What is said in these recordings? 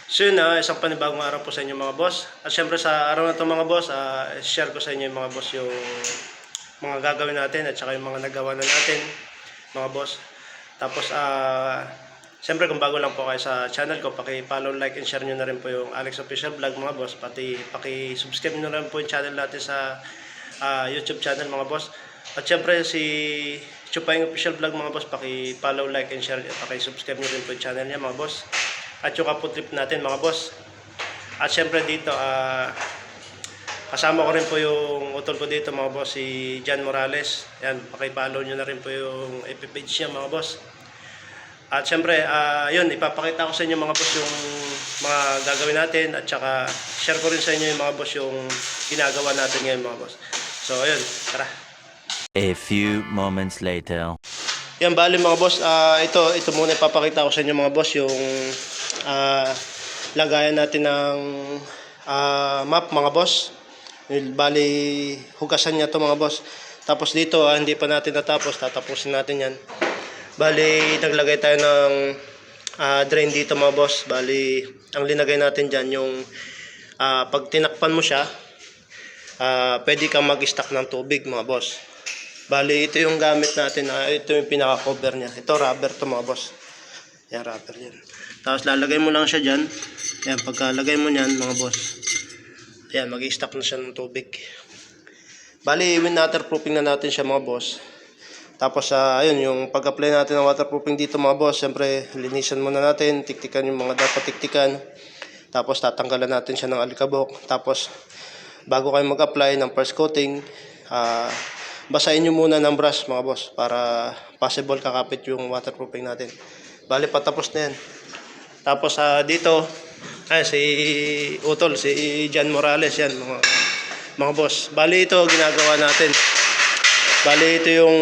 So yun na, isang panibagong araw po sa inyo mga boss. At syempre sa araw na ito mga boss, share ko sa inyo mga boss yung mga gagawin natin at saka yung mga nagawa na natin mga boss. Tapos syempre kung bago lang po kayo sa channel ko, paki-follow, like, and share nyo na rin po yung Alex Official Vlog mga boss. Pati paki-subscribe nyo na rin po yung channel natin sa YouTube channel mga boss. At syempre si Chupayng Official Vlog mga boss, paki-follow, like, and share, paki-subscribe nyo rin po yung channel niya mga boss. At yung kaputrip natin mga boss. At syempre dito, kasama ko rin po yung utol ko dito mga boss, si John Morales. Yan, pakipollow nyo na rin po yung FB page niya mga boss. At syempre, yun, ipapakita ko sa inyo mga boss yung mga gagawin natin. At saka share ko rin sa inyo yung mga boss yung ginagawa natin ngayon mga boss. So ayun, tara. A few moments later. Yan, bali mga boss, ito muna ipapakita ko sa inyo mga boss yung lagayan natin ng map mga boss. Bali hugasan niya to mga boss. Tapos dito hindi pa natin natapos, tatapusin natin yan. Bali naglagay tayo ng drain dito mga boss. Bali ang linagay natin dyan yung pag tinakpan mo siya, pwede kang mag-stack ng tubig mga boss. Bali ito yung gamit natin, ito yung pinaka-cover niya. Ito rubber to mga boss. Yan, rubber yan. Tapos lalagay mo lang siya dyan. Yan, pagkalagay mo nyan mga boss, yan, mag-i-stack na siya ng tubig. Bali, waterproofing na natin siya mga boss. Tapos ayun, yung pag-apply natin ng waterproofing dito mga boss, siyempre linisan muna natin, tiktikan yung mga dapat tiktikan. Tapos tatanggalan natin siya ng alikabok. Tapos bago kayo mag-apply ng first coating, basahin nyo muna ng brush mga boss para possible kakapit yung waterproofing natin. Bali patapos na yan. Tapos dito si utol, si John Morales yan mga boss. Bali ito ginagawa natin. Bali ito yung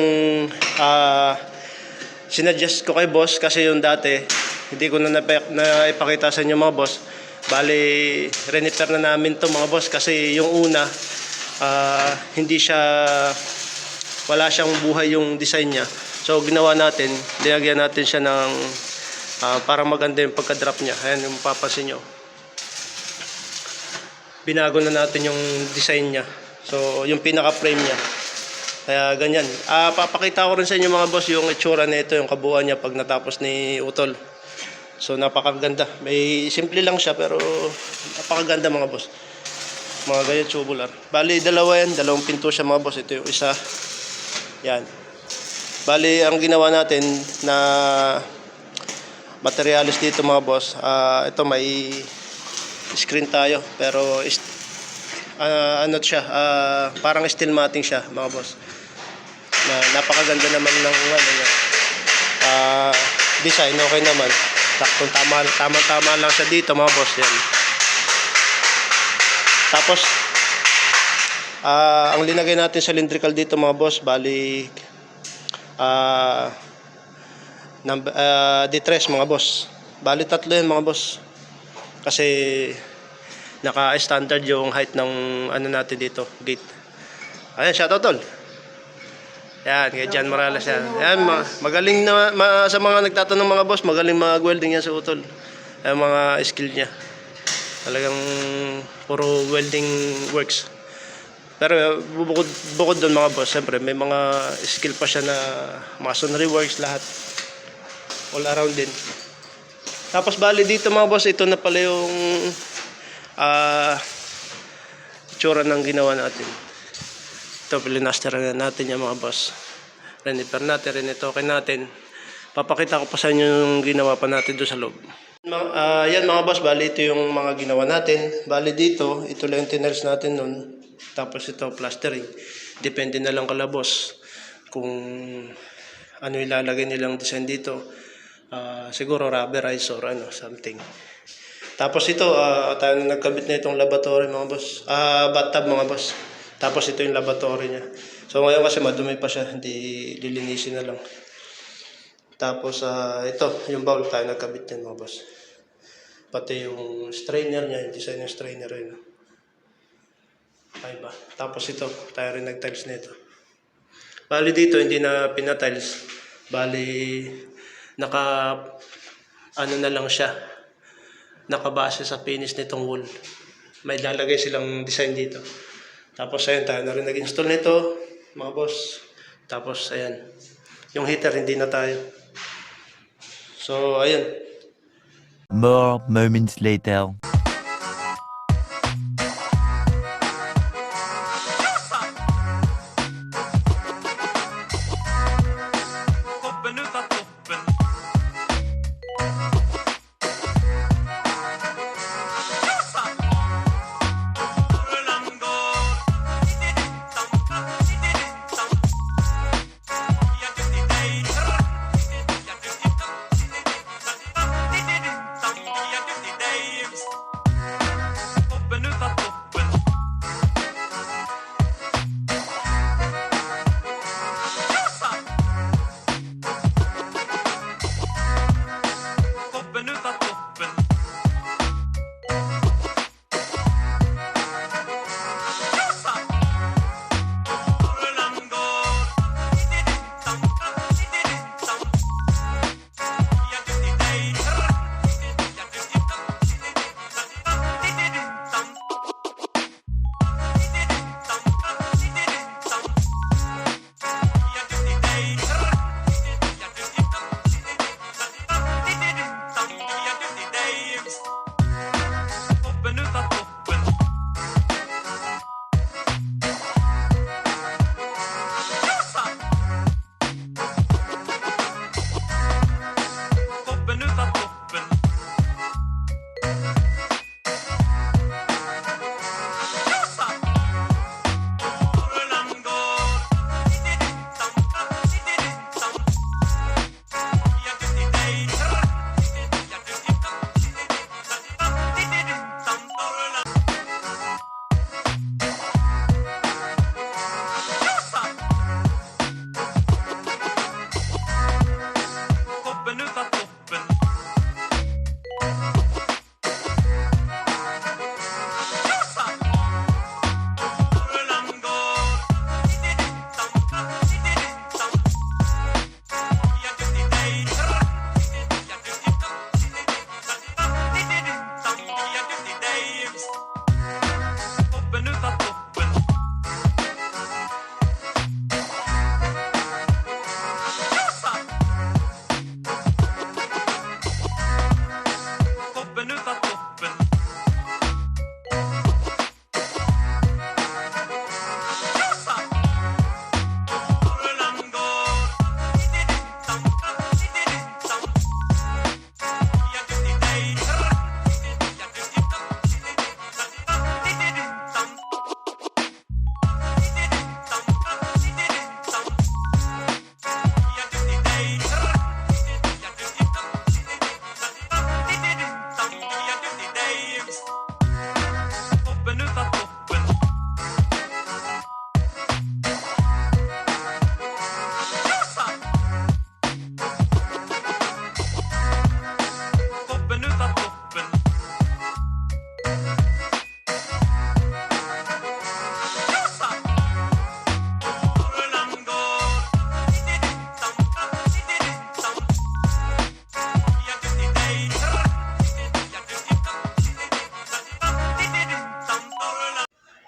sinadjust ko kay boss kasi yung dati hindi ko na naipakita sa inyo mga boss. Bali reniper na namin to mga boss kasi yung una hindi siya, wala siyang buhay yung design niya. So ginawa natin, linagyan natin siya ng para maganda yung pagka-drop niya. Ayan yung mapapansin nyo. Binago na natin yung design niya. So yung pinaka-frame niya. Kaya ganyan. Papakita ko rin sa inyo mga boss yung itsura nito, yung kabuuan niya pag natapos ni utol. So napakaganda. May simple lang siya pero napakaganda mga boss. Mga ganyan tubular. Bali dalawa yan, dalawang pinto siya mga boss. Ito yung isa. Yan. Bali ang ginawa natin na materials dito mga boss, ito may screen tayo pero ano siya, parang steel matting siya mga boss. Napakaganda naman ng ano niya. Design okay naman. Saktong tama lang siya dito mga boss yan. Tapos ang linagay natin sa cylindrical dito mga boss, bali D3 mga boss. Bali tatlo yan mga boss. Kasi naka-standard yung height ng ano natin dito, gate. Ayan, shoutout tol. Yan, kay John Morales yan. Yan, magaling na sa mga nagtatanong mga boss, magaling mag-welding yan sa utol. Ayan mga skill niya. Talagang puro welding works. Pero bukod doon mga boss, siyempre may mga skill pa siya na masonry works lahat. All around din. Tapos bali dito mga boss, ito na pala yung itsura ng ginawa natin. Ito pilinaster natin yung mga boss. Reniper natin, renitoke natin. Papakita ko pa sa inyo yung ginawa pa natin doon sa loob. Yan mga boss, bali ito yung mga ginawa natin. Bali dito, ito lang yung tiners natin nun. Tapos ito plastering. Depende na lang kala boss kung ano ilalagay nilang design dito. Siguro rubberize or ano, something. Tapos ito, tayo na nagkabit na itong laboratory mga boss. Bathtub mga boss. Tapos ito yung laboratory niya. So ngayon kasi madumi pa siya, hindi lilinisin na lang. Tapos ito, yung bowl tayo nagkabit yan mga boss. Pati yung strainer niya, yung design ng strainer rin. Ay ba? Tapos ito, tayo rin nag-tiles nito. Bali dito, hindi na pinatiles. Bali, naka ano na lang siya. nakabase sa finish nitong wool. May lalagay silang design dito. Tapos ayun, tayo na rin nag-install nito, mga boss. Tapos ayan, yung heater hindi na tayo. So ayun. More moments later.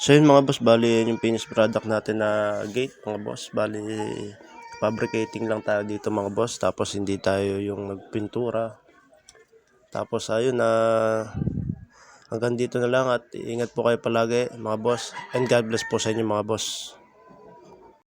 So yun mga boss, bali yun yung finished product natin na gate mga boss. Bali fabricating lang tayo dito mga boss, tapos hindi tayo yung nagpintura. Tapos ayun na hanggang dito na lang at ingat po kayo palagi mga boss, and God bless po sa inyo mga boss.